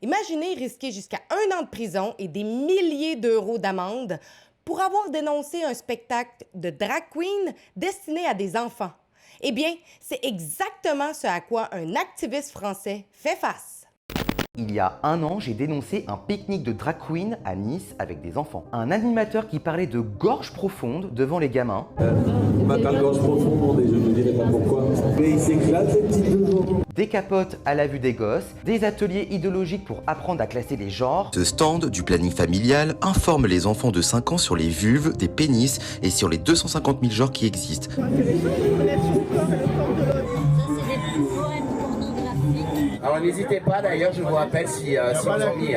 Imaginez risquer jusqu'à 1 an de prison et des milliers d'euros d'amende pour avoir dénoncé un spectacle de drag queen destiné à des enfants. Eh bien, c'est exactement ce à quoi un activiste français fait face. Il y a 1 an, j'ai dénoncé un pique-nique de drag queen à Nice avec des enfants. Un animateur qui parlait de gorge profonde devant les gamins. Il m'appelle gorge profonde et je ne dirai pas pourquoi. Mais il s'éclate ces petits devants. Des capotes à la vue des gosses, des ateliers idéologiques pour apprendre à classer les genres. Ce stand du planning familial informe les enfants de 5 ans sur les vulves, des pénis et sur les 250 000 genres qui existent. Alors n'hésitez pas d'ailleurs, je vous rappelle si vous en mis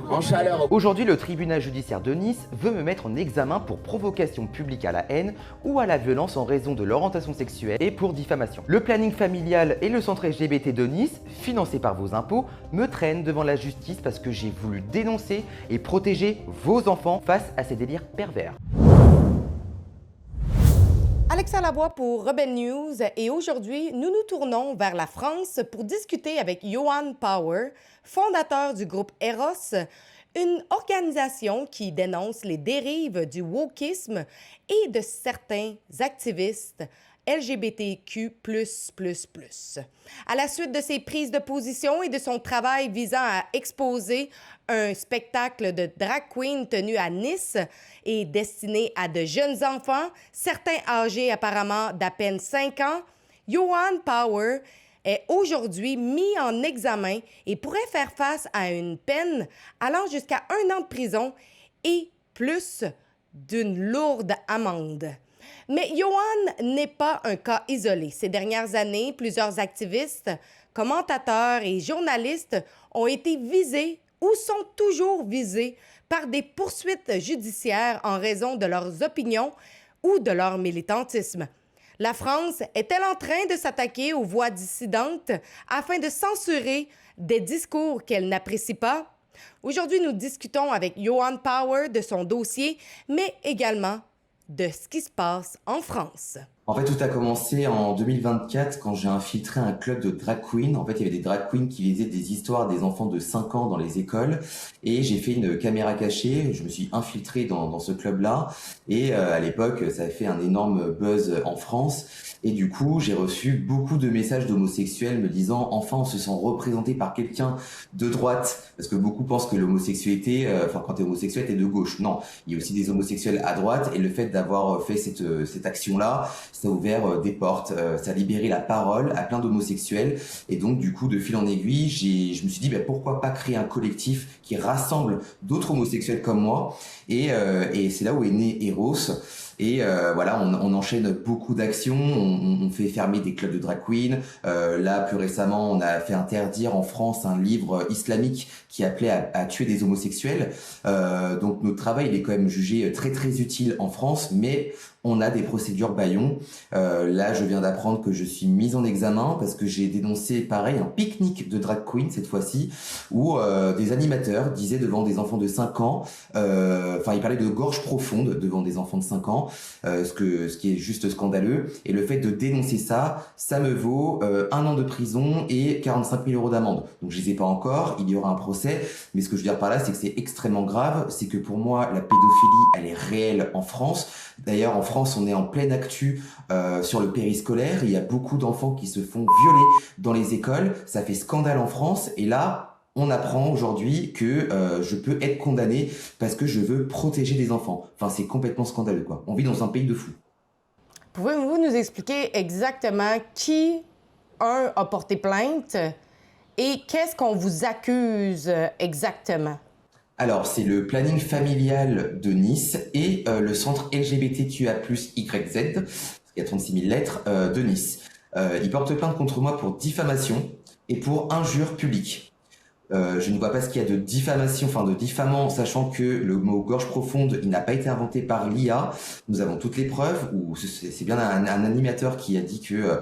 en chaleur. Aujourd'hui, le tribunal judiciaire de Nice veut me mettre en examen pour provocation publique à la haine ou à la violence en raison de l'orientation sexuelle et pour diffamation. Le planning familial et le centre LGBT de Nice, financé par vos impôts, me traînent devant la justice parce que j'ai voulu dénoncer et protéger vos enfants face à ces délires pervers. Alexa Lavoie pour Rebel News et aujourd'hui, nous nous tournons vers la France pour discuter avec Johan Power, fondateur du groupe Eros, une organisation qui dénonce les dérives du wokisme et de certains activistes LGBTQ++. À la suite de ses prises de position et de son travail visant à exposer un spectacle de drag queen tenu à Nice et destiné à de jeunes enfants, certains âgés apparemment d'à peine 5 ans, Johan Power est aujourd'hui mis en examen et pourrait faire face à une peine allant jusqu'à 1 an de prison et plus d'une lourde amende. Mais Johan n'est pas un cas isolé. Ces dernières années, plusieurs activistes, commentateurs et journalistes ont été visés ou sont toujours visés par des poursuites judiciaires en raison de leurs opinions ou de leur militantisme. La France est-elle en train de s'attaquer aux voix dissidentes afin de censurer des discours qu'elle n'apprécie pas? Aujourd'hui, nous discutons avec Johan Power de son dossier, mais également de ce qui se passe en France. En fait, tout a commencé en 2024 quand j'ai infiltré un club de drag queens. En fait, il y avait des drag queens qui lisaient des histoires des enfants de 5 ans dans les écoles. Et j'ai fait une caméra cachée. Je me suis infiltré dans ce club-là. Et à l'époque, ça a fait un énorme buzz en France. Et du coup, j'ai reçu beaucoup de messages d'homosexuels me disant « Enfin, on se sent représenté par quelqu'un de droite ». Parce que beaucoup pensent que l'homosexualité, quand t'es homosexuel, t'es de gauche. Non, il y a aussi des homosexuels à droite. Et le fait d'avoir fait cette action-là, ça a ouvert des portes, ça a libéré la parole à plein d'homosexuels. Et donc, du coup, de fil en aiguille, je me suis dit pourquoi pas créer un collectif qui rassemble d'autres homosexuels comme moi. Et c'est là où est né Eros. Et voilà, on enchaîne beaucoup d'actions, on fait fermer des clubs de drag queen. Là, plus récemment, on a fait interdire en France un livre islamique qui appelait à tuer des homosexuels. Donc notre travail, il est quand même jugé très très utile en France, mais on a des procédures bâillons. Là, je viens d'apprendre que je suis mise en examen parce que j'ai dénoncé, pareil, un pique-nique de drag queen cette fois-ci, où des animateurs disaient devant des enfants de 5 ans, ils parlaient de gorge profonde devant des enfants de 5 ans, ce qui est juste scandaleux. Et le fait de dénoncer ça, ça me vaut 1 an de prison et 45 000 euros d'amende. Donc je les ai pas encore, il y aura un procès, mais ce que je veux dire par là, c'est que c'est extrêmement grave. C'est que pour moi, la pédophilie, elle est réelle en France. D'ailleurs, en France, on est en pleine actu sur le périscolaire. Il y a beaucoup d'enfants qui se font violer dans les écoles. Ça fait scandale en France. Et là, on apprend aujourd'hui que je peux être condamné parce que je veux protéger des enfants. Enfin, c'est complètement scandaleux, quoi. On vit dans un pays de fous. Pouvez-vous nous expliquer exactement qui, a porté plainte et qu'est-ce qu'on vous accuse exactement? Alors, c'est le planning familial de Nice et le centre LGBTQA+YZ, il y a 36 000 lettres, de Nice. Ils portent plainte contre moi pour diffamation et pour injure publique. Je ne vois pas ce qu'il y a de diffamation, de diffamant, sachant que le mot gorge profonde, il n'a pas été inventé par l'IA. Nous avons toutes les preuves, ou c'est bien un animateur qui a dit que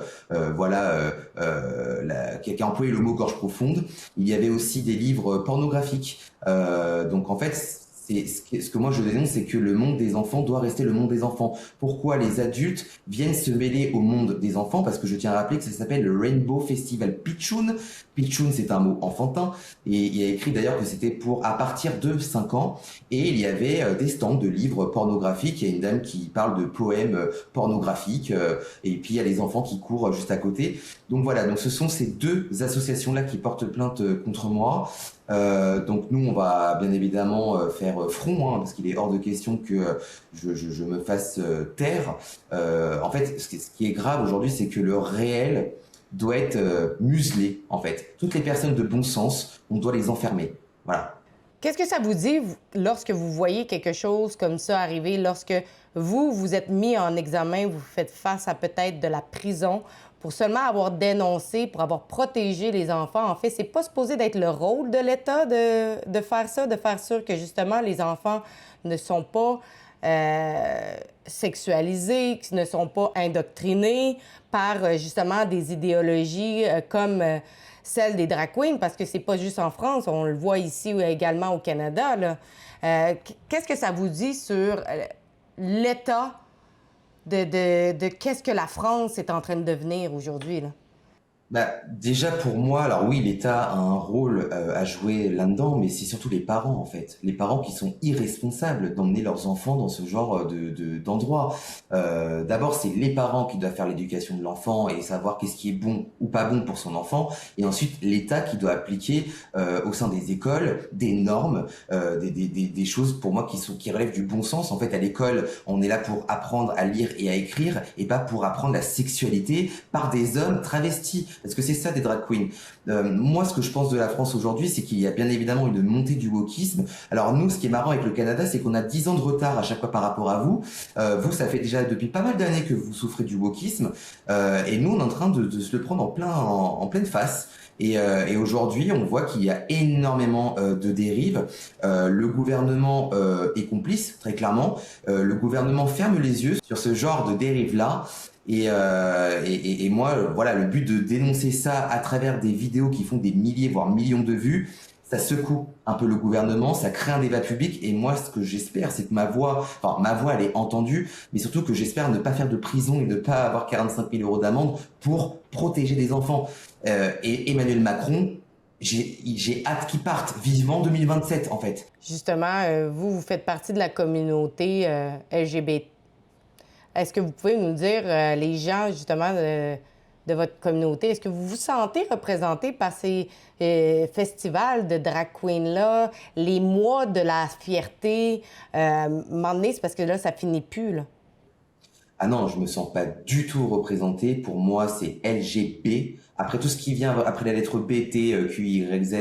qui a employé le mot gorge profonde. Il y avait aussi des livres pornographiques. Donc en fait, Ce que moi je dénonce, c'est que le monde des enfants doit rester le monde des enfants. Pourquoi les adultes viennent se mêler au monde des enfants? Parce que je tiens à rappeler que ça s'appelle le Rainbow Festival Pitchoun. Pitchoun, c'est un mot enfantin, et il y a écrit d'ailleurs que c'était pour à partir de 5 ans, et il y avait des stands de livres pornographiques. Il y a une dame qui parle de poèmes pornographiques, et puis il y a les enfants qui courent juste à côté. Donc voilà, donc ce sont ces deux associations-là qui portent plainte contre moi. Donc nous, on va bien évidemment faire front, parce qu'il est hors de question que je me fasse taire. En fait, ce qui est grave aujourd'hui, c'est que le réel doit être muselé, en fait. Toutes les personnes de bon sens, on doit les enfermer. Voilà. Qu'est-ce que ça vous dit lorsque vous voyez quelque chose comme ça arriver, lorsque vous êtes mis en examen, vous faites face à peut-être de la prison pour seulement avoir dénoncé, pour avoir protégé les enfants? En fait, c'est pas supposé d'être le rôle de l'État de faire ça, de faire sûr que justement les enfants ne sont pas sexualisés, qu'ils ne sont pas indoctrinés par justement des idéologies comme celle des drag queens, parce que c'est pas juste en France, on le voit ici ou également au Canada, là. Qu'est-ce que ça vous dit sur l'état de qu'est-ce que la France est en train de devenir aujourd'hui, là? Déjà pour moi, alors oui, l'État a un rôle à jouer là-dedans, mais c'est surtout les parents en fait. Les parents qui sont irresponsables d'emmener leurs enfants dans ce genre d'endroit. D'abord, c'est les parents qui doivent faire l'éducation de l'enfant et savoir qu'est-ce qui est bon ou pas bon pour son enfant. Et ensuite, l'État qui doit appliquer au sein des écoles des normes, des choses pour moi qui relèvent du bon sens. En fait, à l'école, on est là pour apprendre à lire et à écrire et pas pour apprendre la sexualité par des hommes travestis. Parce que c'est ça des drag queens. Moi, ce que je pense de la France aujourd'hui, c'est qu'il y a bien évidemment une montée du wokisme. Alors nous, ce qui est marrant avec le Canada, c'est qu'on a 10 ans de retard à chaque fois par rapport à vous. Vous, ça fait déjà depuis pas mal d'années que vous souffrez du wokisme. Et nous, on est en train de se le prendre en pleine face. Et aujourd'hui, on voit qu'il y a énormément de dérives. Le gouvernement est complice, très clairement. Le gouvernement ferme les yeux sur ce genre de dérives-là. Et moi, voilà, le but de dénoncer ça à travers des vidéos qui font des milliers, voire millions de vues, ça secoue un peu le gouvernement, ça crée un débat public. Et moi, ce que j'espère, c'est que ma voix, elle est entendue, mais surtout que j'espère ne pas faire de prison et ne pas avoir 45 000 € d'amende pour protéger des enfants. Et Emmanuel Macron, j'ai hâte qu'il parte vivement 2027, en fait. Justement, vous faites partie de la communauté LGBT. Est-ce que vous pouvez nous dire, les gens, justement, de votre communauté, est-ce que vous vous sentez représenté par ces festivals de drag queen-là, les mois de la fierté? À un moment donné, c'est parce que là, ça finit plus, là. Ah non, je me sens pas du tout représenté. Pour moi, c'est LGB. Après tout ce qui vient après la lettre B, T, Q, Y, Z,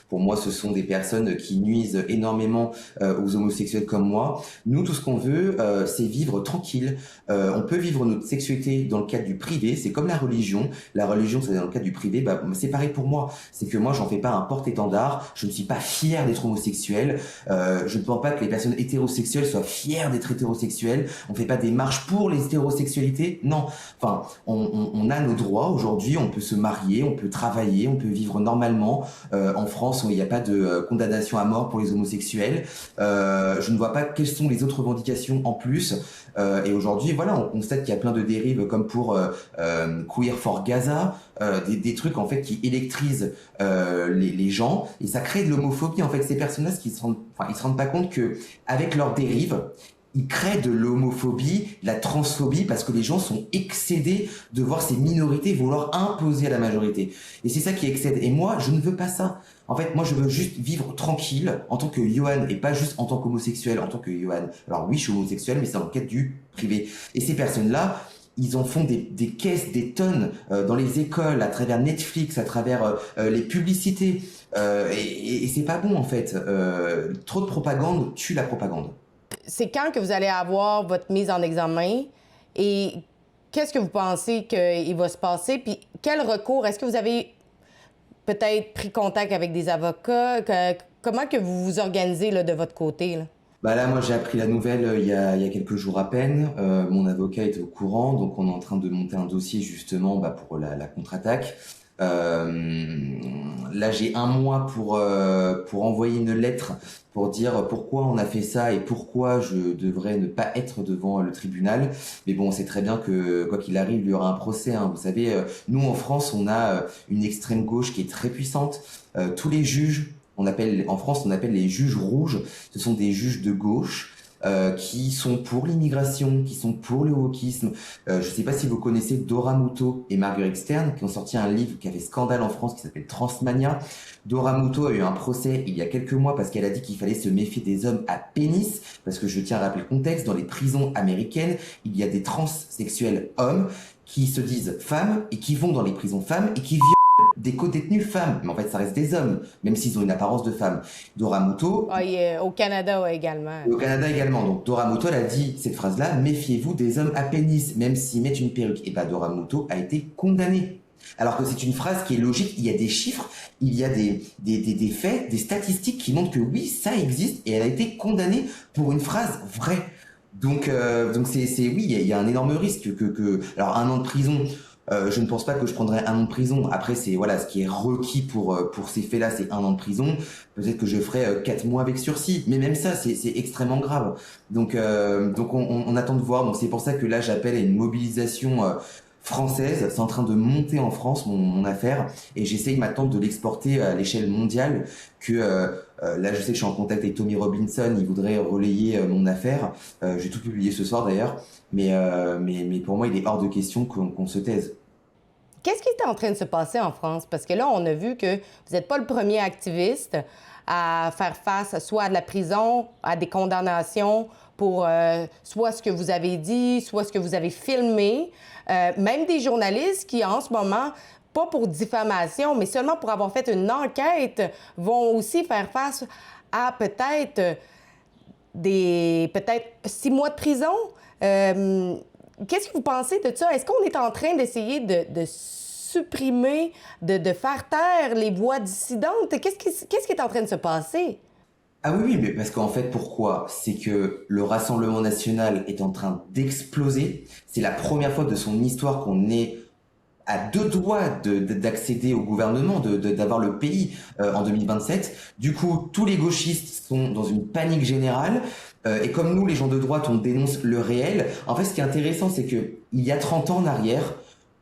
pour moi, ce sont des personnes qui nuisent énormément aux homosexuels comme moi. Nous, tout ce qu'on veut, c'est vivre tranquille. On peut vivre notre sexualité dans le cadre du privé. C'est comme la religion. La religion, c'est dans le cadre du privé. C'est pareil pour moi. C'est que moi, j'en fais pas un porte-étendard. Je ne suis pas fier d'être homosexuel. Je ne pense pas que les personnes hétérosexuelles soient fières d'être hétérosexuelles. On fait pas des marches pour les hétérosexualités. Non. Enfin, on a nos droits aujourd'hui. On peut se marier, on peut travailler, on peut vivre normalement. En France, il n'y a pas de condamnation à mort pour les homosexuels. Je ne vois pas quelles sont les autres revendications en plus. Et aujourd'hui, voilà, on constate qu'il y a plein de dérives comme pour Queer for Gaza, des trucs en fait qui électrisent les gens et ça crée de l'homophobie. En fait, ces personnes-là, ils se rendent pas compte que avec leurs dérives, ils créent de l'homophobie, de la transphobie, parce que les gens sont excédés de voir ces minorités vouloir imposer à la majorité. Et c'est ça qui excède. Et moi, je ne veux pas ça. En fait, moi, je veux juste vivre tranquille en tant que Yohan, et pas juste en tant qu'homosexuel, en tant que Yohan. Alors oui, je suis homosexuel, mais c'est dans le cadre du privé. Et ces personnes-là, ils en font des caisses, des tonnes dans les écoles, à travers Netflix, à travers les publicités. Et c'est pas bon, en fait. Trop de propagande tue la propagande. C'est quand que vous allez avoir votre mise en examen et qu'est-ce que vous pensez qu'il va se passer? Puis quel recours? Est-ce que vous avez peut-être pris contact avec des avocats? Comment que vous vous organisez là, de votre côté, là? Là, moi, j'ai appris la nouvelle il y a quelques jours à peine. Mon avocat était au courant, donc on est en train de monter un dossier justement pour la contre-attaque. Là, j'ai un mois pour envoyer une lettre pour dire pourquoi on a fait ça et pourquoi je devrais ne pas être devant le tribunal. Mais bon, on sait très bien que quoi qu'il arrive, il y aura un procès. Hein. Vous savez, nous en France, on a une extrême gauche qui est très puissante. Tous les juges, en France, on appelle les juges rouges. Ce sont des juges de gauche. Qui sont pour l'immigration, qui sont pour le wokisme. Je ne sais pas si vous connaissez Dora Muto et Marguerite Stern, qui ont sorti un livre qui a fait scandale en France, qui s'appelle Transmania. Dora Muto a eu un procès il y a quelques mois parce qu'elle a dit qu'il fallait se méfier des hommes à pénis, parce que je tiens à rappeler le contexte, dans les prisons américaines, il y a des transsexuels hommes qui se disent femmes et qui vont dans les prisons femmes et qui violent des co-détenus femmes, mais en fait ça reste des hommes, même s'ils ont une apparence de femme. Dora Muto... Au Canada également. Au Canada également. Donc Dora Muto, elle a dit cette phrase-là, méfiez-vous des hommes à pénis, même s'ils mettent une perruque. Et Dora Muto a été condamnée. Alors que c'est une phrase qui est logique, il y a des chiffres, il y a des faits, des statistiques qui montrent que oui, ça existe, et elle a été condamnée pour une phrase vraie. Donc oui, il y a un énorme risque alors 1 an de prison... je ne pense pas que je prendrais 1 an de prison. Après, c'est voilà, ce qui est requis pour ces faits-là, c'est 1 an de prison. Peut-être que je ferai 4 mois avec sursis, mais même ça, c'est extrêmement grave. Donc on attend de voir. Donc c'est pour ça que là, j'appelle à une mobilisation française. C'est en train de monter en France mon affaire, et j'essaye maintenant de l'exporter à l'échelle mondiale. Là, je sais que je suis en contact avec Tommy Robinson, il voudrait relayer mon affaire. J'ai tout publié ce soir d'ailleurs, mais pour moi, il est hors de question qu'on se taise. Qu'est-ce qui est en train de se passer en France? Parce que là, on a vu que vous n'êtes pas le premier activiste à faire face soit à de la prison, à des condamnations pour soit ce que vous avez dit, soit ce que vous avez filmé. Même des journalistes qui, en ce moment, pas pour diffamation, mais seulement pour avoir fait une enquête, vont aussi faire face à peut-être 6 mois de prison. Qu'est-ce que vous pensez de ça? Est-ce qu'on est en train d'essayer de supprimer, de faire taire les voix dissidentes? Qu'est-ce qui est en train de se passer? Ah oui, mais parce qu'en fait, pourquoi? C'est que le Rassemblement national est en train d'exploser. C'est la première fois de son histoire qu'on est à 2 doigts d'accéder au gouvernement, d'avoir le pays en 2027. Du coup, tous les gauchistes sont dans une panique générale. Et comme nous, les gens de droite, on dénonce le réel. En fait, ce qui est intéressant, c'est que il y a 30 ans en arrière,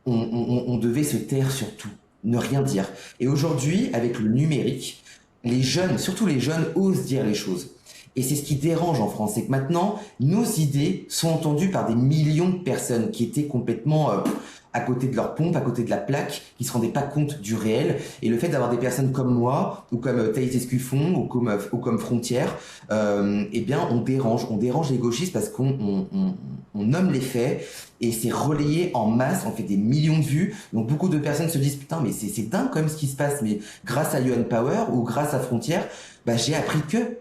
on devait se taire sur tout, ne rien dire. Et aujourd'hui, avec le numérique, les jeunes, surtout les jeunes, osent dire les choses. Et c'est ce qui dérange en France, c'est que maintenant, nos idées sont entendues par des millions de personnes qui étaient complètement à côté de leur pompe, à côté de la plaque, qui se rendaient pas compte du réel. Et le fait d'avoir des personnes comme moi, ou comme Thaïs Escuffon, ou comme Frontière, eh bien, on dérange les gauchistes parce qu'on nomme les faits, et c'est relayé en masse, on fait des millions de vues. Donc beaucoup de personnes se disent, putain, mais c'est dingue quand même ce qui se passe, mais grâce à UN Power, ou grâce à Frontière, bah, j'ai appris que...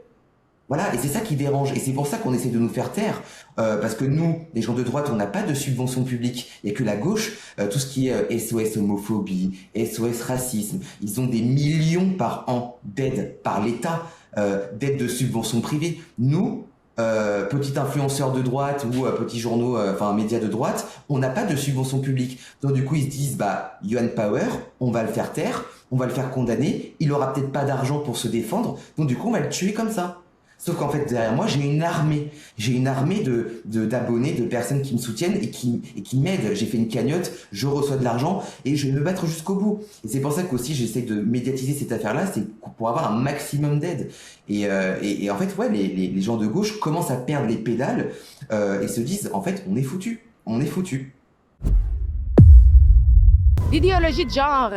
Voilà, et c'est ça qui dérange, et c'est pour ça qu'on essaie de nous faire taire, parce que nous, les gens de droite, on n'a pas de subvention publique, et que la gauche, tout ce qui est SOS homophobie, SOS racisme, ils ont des millions par an d'aides par l'État, d'aides de subventions privées. Nous, petits influenceurs de droite ou petits journaux, médias de droite, on n'a pas de subvention publique. Donc du coup, ils se disent, bah, Yuan Power, on va le faire taire, on va le faire condamner, il aura peut-être pas d'argent pour se défendre, donc du coup, on va le tuer comme ça. Sauf qu'en fait, derrière moi, j'ai une armée d'abonnés, de personnes qui me soutiennent et qui m'aident. J'ai fait une cagnotte, je reçois de l'argent et je vais me battre jusqu'au bout. Et c'est pour ça qu'aussi, j'essaie de médiatiser cette affaire-là, c'est pour avoir un maximum d'aide. Et en fait, ouais, les gens de gauche commencent à perdre les pédales et se disent, en fait, on est foutus. On est foutus. L'idéologie de genre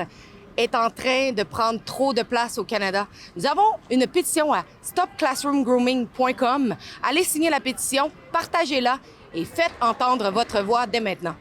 est en train de prendre trop de place au Canada. Nous avons une pétition à stopclassroomgrooming.com. Allez signer la pétition, partagez-la et faites entendre votre voix dès maintenant.